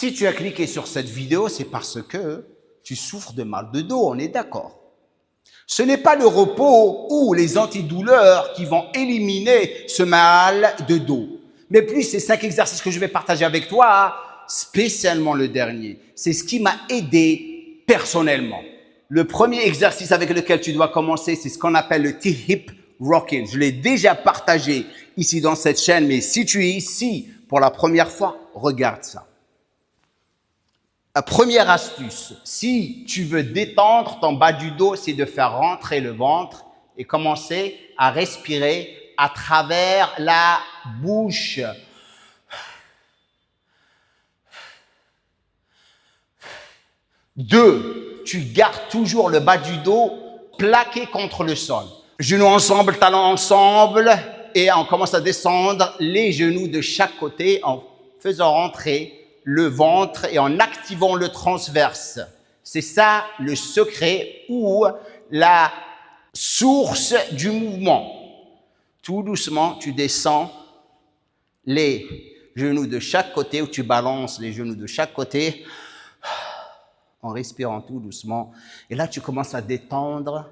Si tu as cliqué sur cette vidéo, c'est parce que tu souffres de mal de dos, on est d'accord. Ce n'est pas le repos ou les antidouleurs qui vont éliminer ce mal de dos. Mais plus ces 5 exercices que je vais partager avec toi, spécialement le dernier, c'est ce qui m'a aidé personnellement. Le premier exercice avec lequel tu dois commencer, c'est ce qu'on appelle le T-Hip Rocking. Je l'ai déjà partagé ici dans cette chaîne, mais si tu es ici pour la première fois, regarde ça. La première astuce, si tu veux détendre ton bas du dos, c'est de faire rentrer le ventre et commencer à respirer à travers la bouche. Deux, tu gardes toujours le bas du dos plaqué contre le sol. Genoux ensemble, talons ensemble et on commence à descendre les genoux de chaque côté en faisant rentrer le ventre et en activant le transverse. C'est ça le secret ou la source du mouvement. Tout doucement, tu descends les genoux de chaque côté ou tu balances les genoux de chaque côté en respirant tout doucement. Et là, tu commences à détendre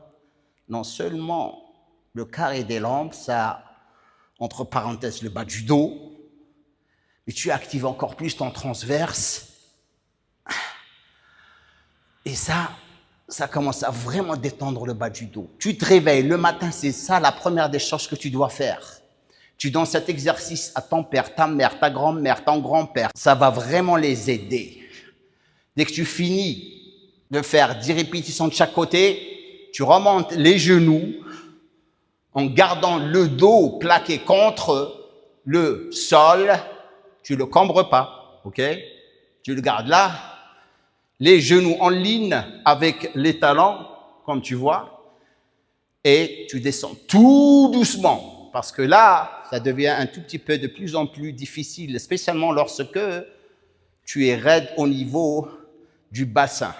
non seulement le carré des jambes, ça, entre parenthèses, le bas du dos, mais tu actives encore plus ton transverse. Et ça commence à vraiment détendre le bas du dos. Tu te réveilles le matin, c'est ça la première des choses que tu dois faire. Tu donnes cet exercice à ton père, ta mère, ta grand-mère, ton grand-père. Ça va vraiment les aider. Dès que tu finis de faire 10 répétitions de chaque côté, tu remontes les genoux en gardant le dos plaqué contre le sol. Tu ne le cambres pas, ok? Tu le gardes là. Les genoux en ligne avec les talons, comme tu vois. Et tu descends tout doucement. Parce que là, ça devient un tout petit peu de plus en plus difficile, spécialement lorsque tu es raide au niveau du bassin.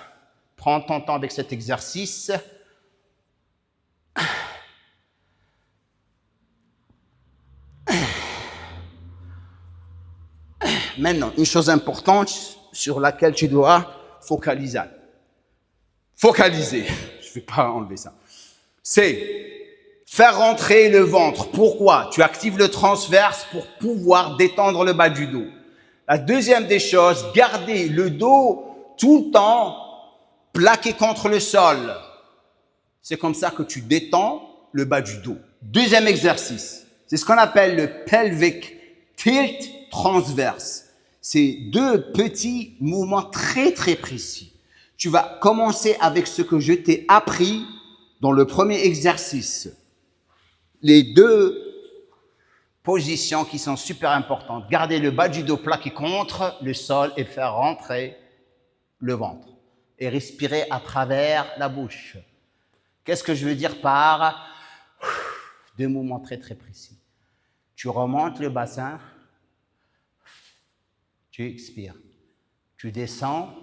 Prends ton temps avec cet exercice. Maintenant, une chose importante sur laquelle tu dois focaliser. Focaliser, je ne vais pas enlever ça. C'est faire rentrer le ventre. Pourquoi? Tu actives le transverse pour pouvoir détendre le bas du dos. La deuxième des choses, garder le dos tout le temps plaqué contre le sol. C'est comme ça que tu détends le bas du dos. Deuxième exercice, c'est ce qu'on appelle le pelvic tilt transverse. C'est 2 petits mouvements très très précis. Tu vas commencer avec ce que je t'ai appris dans le premier exercice. Les 2 positions qui sont super importantes. Garder le bas du dos plaqué contre le sol et faire rentrer le ventre. Et respirer à travers la bouche. Qu'est-ce que je veux dire par 2 mouvements très très précis? Tu remontes le bassin, tu expires. Tu descends,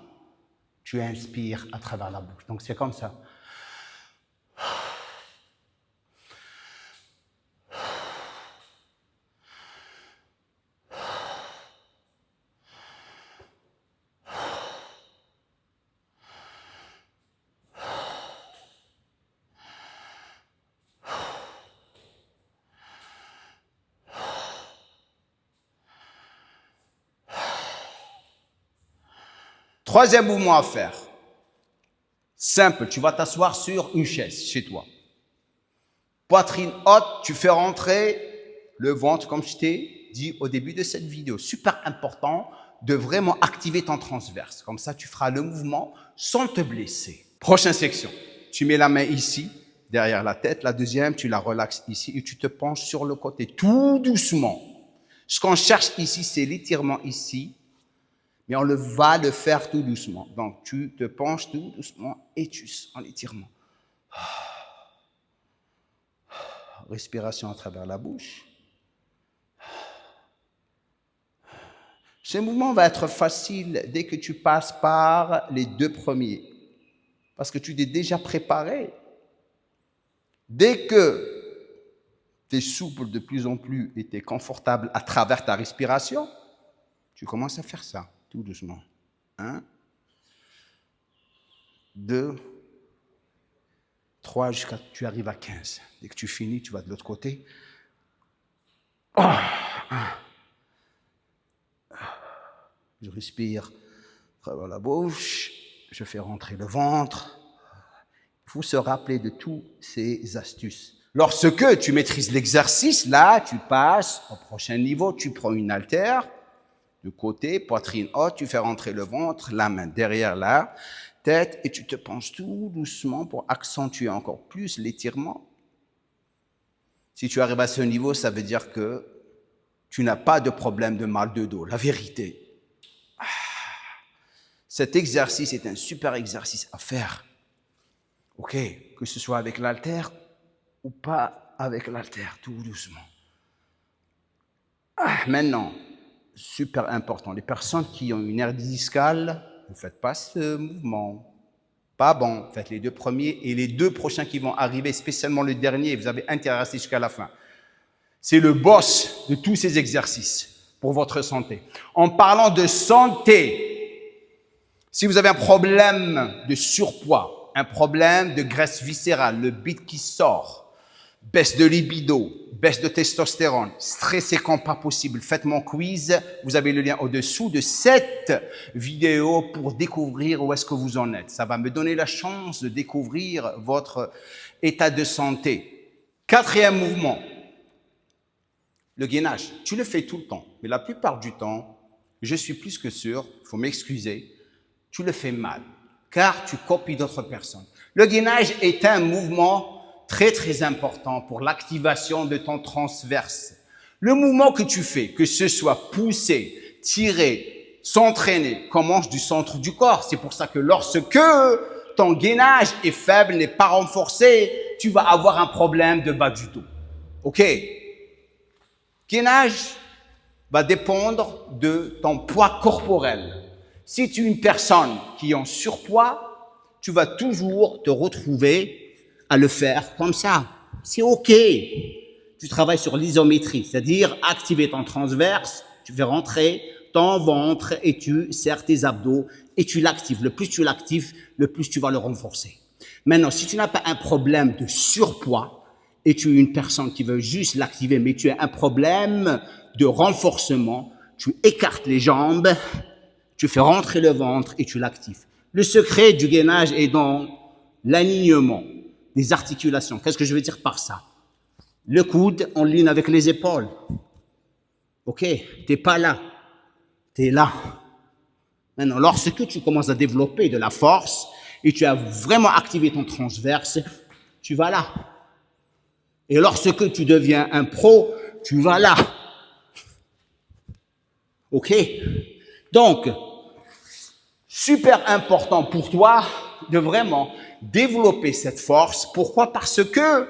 tu inspires à travers la bouche. Donc c'est comme ça. Troisième mouvement à faire. Simple, tu vas t'asseoir sur une chaise chez toi. Poitrine haute, tu fais rentrer le ventre comme je t'ai dit au début de cette vidéo. Super important de vraiment activer ton transverse. Comme ça, tu feras le mouvement sans te blesser. Prochaine section. Tu mets la main ici, derrière la tête. La deuxième, tu la relaxes ici et tu te penches sur le côté tout doucement. Ce qu'on cherche ici, c'est l'étirement ici. Mais on va le faire tout doucement. Donc, tu te penches tout doucement et tu sens l'étirement. Respiration à travers la bouche. Ce mouvement va être facile dès que tu passes par les 2 premiers. Parce que tu t'es déjà préparé. Dès que tu es souple de plus en plus et tu es confortable à travers ta respiration, tu commences à faire ça. Tout doucement. 1, 2, 3, jusqu'à tu arrives à 15. Dès que tu finis, tu vas de l'autre côté. Oh, 1. Je respire à travers la bouche, je fais rentrer le ventre. Il faut se rappeler de toutes ces astuces. Lorsque tu maîtrises l'exercice, là, tu passes au prochain niveau, tu prends une haltère, de côté, poitrine haute, tu fais rentrer le ventre, la main derrière la tête, et tu te penches tout doucement pour accentuer encore plus l'étirement. Si tu arrives à ce niveau, ça veut dire que tu n'as pas de problème de mal de dos, la vérité. Cet exercice est un super exercice à faire. OK, que ce soit avec l'haltère ou pas avec l'haltère, tout doucement. Maintenant, super important, les personnes qui ont une hernie discale, ne faites pas ce mouvement. Pas bon, faites les 2 premiers et les 2 prochains qui vont arriver, spécialement le dernier, vous avez intérêt à rester jusqu'à la fin. C'est le boss de tous ces exercices pour votre santé. En parlant de santé, si vous avez un problème de surpoids, un problème de graisse viscérale, le bide qui sort, baisse de libido, baisse de testostérone, stressé comme pas possible, faites mon quiz. Vous avez le lien au-dessous de cette vidéo pour découvrir où est-ce que vous en êtes. Ça va me donner la chance de découvrir votre état de santé. 4e mouvement, le gainage. Tu le fais tout le temps, mais la plupart du temps, je suis plus que sûr, il faut m'excuser, tu le fais mal, car tu copies d'autres personnes. Le gainage est un mouvement très, très important pour l'activation de ton transverse. Le mouvement que tu fais, que ce soit pousser, tirer, s'entraîner, commence du centre du corps. C'est pour ça que lorsque ton gainage est faible, n'est pas renforcé, tu vas avoir un problème de bas du dos. OK? Gainage va dépendre de ton poids corporel. Si tu es une personne qui est en surpoids, tu vas toujours te retrouver à le faire comme ça. C'est OK. Tu travailles sur l'isométrie, c'est-à-dire activer ton transverse, tu fais rentrer ton ventre et tu serres tes abdos et tu l'actives. Le plus tu l'actives, le plus tu vas le renforcer. Maintenant, si tu n'as pas un problème de surpoids et tu es une personne qui veut juste l'activer, mais tu as un problème de renforcement, tu écartes les jambes, tu fais rentrer le ventre et tu l'actives. Le secret du gainage est dans l'alignement des articulations. Qu'est-ce que je veux dire par ça? Le coude en ligne avec les épaules. OK, t'es pas là, t'es là. Maintenant, lorsque tu commences à développer de la force et tu as vraiment activé ton transverse, tu vas là. Et lorsque tu deviens un pro, tu vas là. OK? Donc, super important pour toi de vraiment développer cette force. Pourquoi? Parce que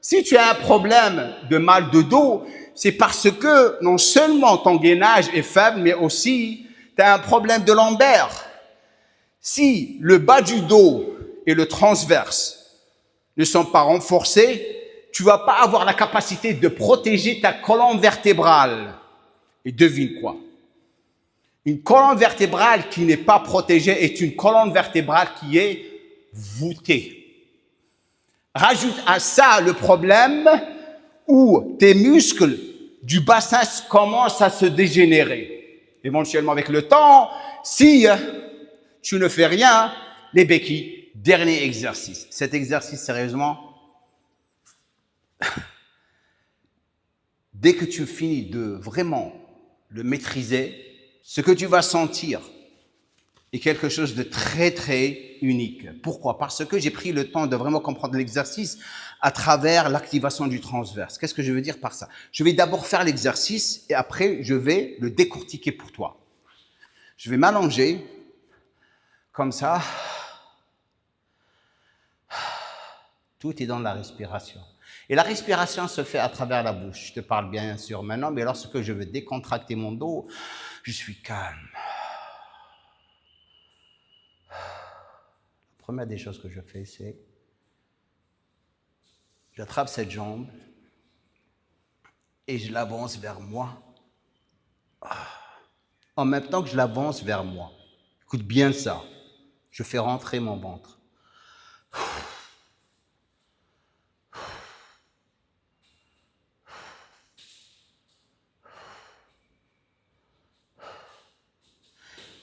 si tu as un problème de mal de dos, c'est parce que non seulement ton gainage est faible, mais aussi tu as un problème de lombaire. Si le bas du dos et le transverse ne sont pas renforcés, tu vas pas avoir la capacité de protéger ta colonne vertébrale. Et devine quoi? Une colonne vertébrale qui n'est pas protégée est une colonne vertébrale qui est voûtée. Rajoute à ça le problème où tes muscles du bassin commencent à se dégénérer. Éventuellement, avec le temps, si tu ne fais rien, les béquilles, dernier exercice. Cet exercice, sérieusement, dès que tu finis de vraiment le maîtriser, ce que tu vas sentir est quelque chose de très, très unique. Pourquoi? Parce que j'ai pris le temps de vraiment comprendre l'exercice à travers l'activation du transverse. Qu'est-ce que je veux dire par ça? Je vais d'abord faire l'exercice et après, je vais le décortiquer pour toi. Je vais m'allonger comme ça. Tout est dans la respiration. Et la respiration se fait à travers la bouche. Je te parle bien sûr maintenant, mais lorsque je veux décontracter mon dos, je suis calme. La première des choses que je fais, c'est j'attrape cette jambe et je l'avance vers moi. En même temps que je l'avance vers moi. Écoute bien ça. Je fais rentrer mon ventre.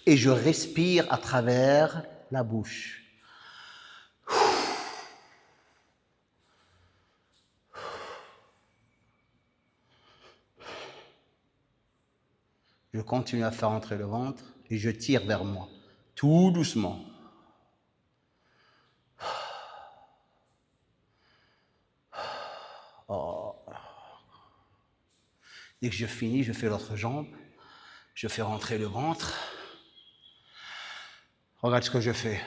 Et je respire à travers la bouche. Je continue à faire entrer le ventre et je tire vers moi, tout doucement. Oh. Dès que je finis, je fais l'autre jambe, je fais rentrer le ventre. Regarde ce que je fais.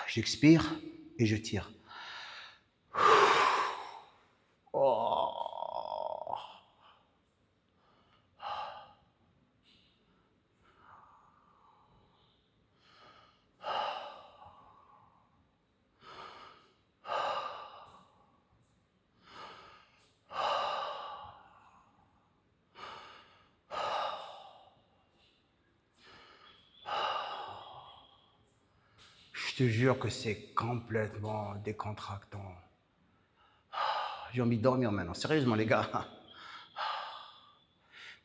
J'expire et je tire. Oh. Je te jure que c'est complètement décontractant. J'ai envie de dormir maintenant. Sérieusement, les gars.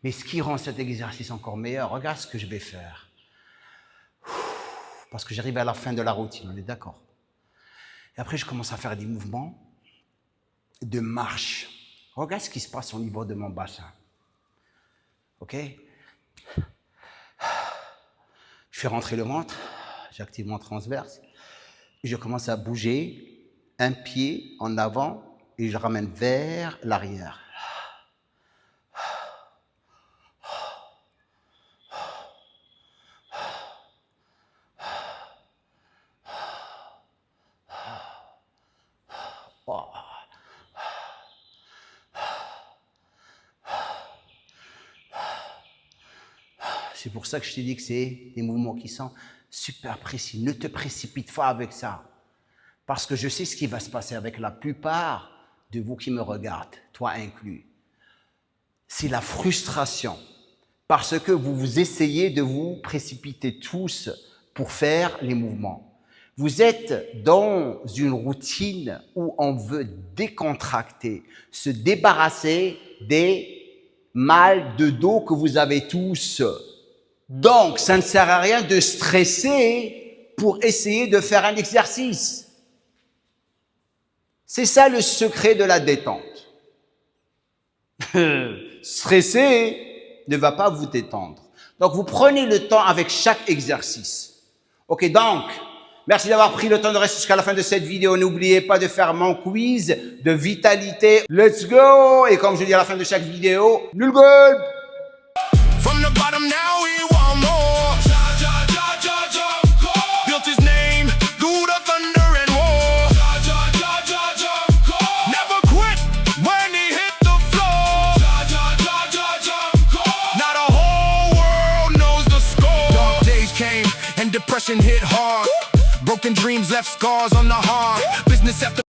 Mais ce qui rend cet exercice encore meilleur, regarde ce que je vais faire. Parce que j'arrive à la fin de la routine, on est d'accord. Et après, je commence à faire des mouvements de marche. Regarde ce qui se passe au niveau de mon bassin. OK? Je fais rentrer le ventre, j'active mon transverse, et je commence à bouger un pied en avant et je ramène vers l'arrière. C'est pour ça que je te dis que c'est des mouvements qui sont super précis. Ne te précipite pas avec ça. Parce que je sais ce qui va se passer avec la plupart de vous qui me regardent, toi inclus. C'est la frustration. Parce que vous essayez de vous précipiter tous pour faire les mouvements. Vous êtes dans une routine où on veut décontracter, se débarrasser des mal de dos que vous avez tous. Donc, ça ne sert à rien de stresser pour essayer de faire un exercice. C'est ça le secret de la détente. Stresser ne va pas vous détendre. Donc, vous prenez le temps avec chaque exercice. Ok, donc, merci d'avoir pris le temps de rester jusqu'à la fin de cette vidéo. N'oubliez pas de faire mon quiz de vitalité. Let's go! Et comme je dis à la fin de chaque vidéo, nul goal! From the bottom now we want more. Built his name, through the thunder and war. Never quit when he hit the floor. Now the whole world knows the score. Dark days came and depression hit hard. Broken dreams left scars on the heart. Business after